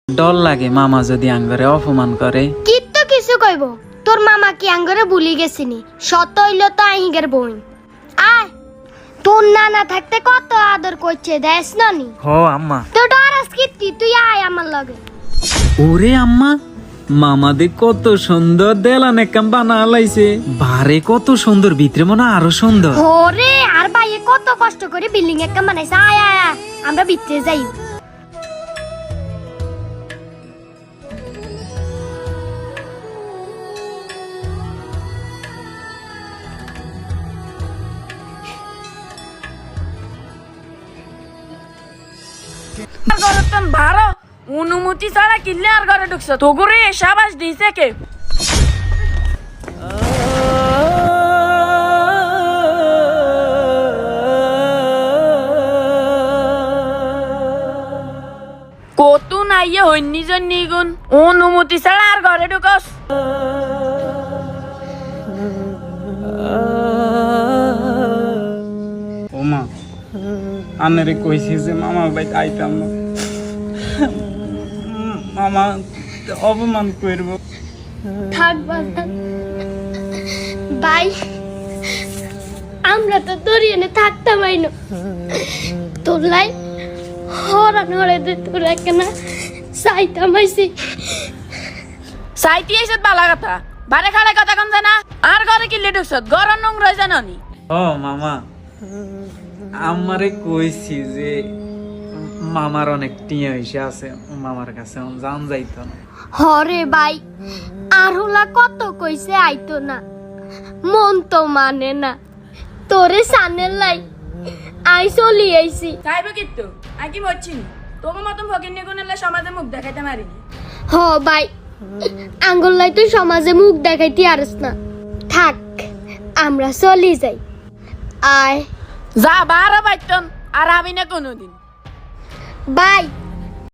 ডর লাগে মামা যদি আঙ্গরে অপমান করে। কিত্তো কিছু কইব, তোর মামা কি আঙ্গরে ভুলি গেছিনি? সত হইল তো আহিগের বই। আয়, তোর নানা থাকতে কত আদর করছে দেশ নানি। হ আম্মা। তো ডরাস কিত্তি, তুই আয় আমার লগে। ওরে আম্মা, মামাদের কত সুন্দর দেলান একদম বানা লাইছে। বারে কত সুন্দর, ভিতরে মনে হয় আরো সুন্দর। ওরে আর ভাইয়ে কত কষ্ট করে বিল্ডিং একটা বানাইছে। আয় আয় আয়, আমরা ভিতরে যাই। ভালো অনুমতি ছাড়া কিনলে আর ঘরে ঢুকছো তো করে সাবাস দিছে কে? কত নাইয়ে হইনি জন্যি গুণ অনুমতি ছাড়া আর ঘরে ঢুকস? ও মা, আনারে কইছি যে মামা ভাই আইতাম না, মামা অপমান করব। থাক বাজান ভাই, আমরা তো তোর এনে থাকতাম আইনো। তোর লাই হরান হরে দে তোর একনা সাইতাম আইছি। সাইতি এসে বালা কথা বারে খাড়ে কথা কম জানা আর ঘরে কিনলে ঢুকছ? ঘর নোংরা জানি? ও মামা, আমারে কইছি যে মামার অনেক টিয়া হইছে আছে, মামার কাছে জান যাইতো না। হরে ভাই, আর হলা কত কইছে আইতো না, মন তো মানে না। তোরে সানের লাই আই চলি আইছি। চাইবে কিন্তু আই কি মরছি তোমার মতন ভগিনী গুণের সমাজে মুখ দেখাইতে মারিনি। হ ভাই, আঙ্গুল লাই তুই সমাজে মুখ দেখাইতে আরস না। থাক, আমরা চলি যাই। আয় যা বারো বাইতন আর আমি না কোনোদিন। ভাই।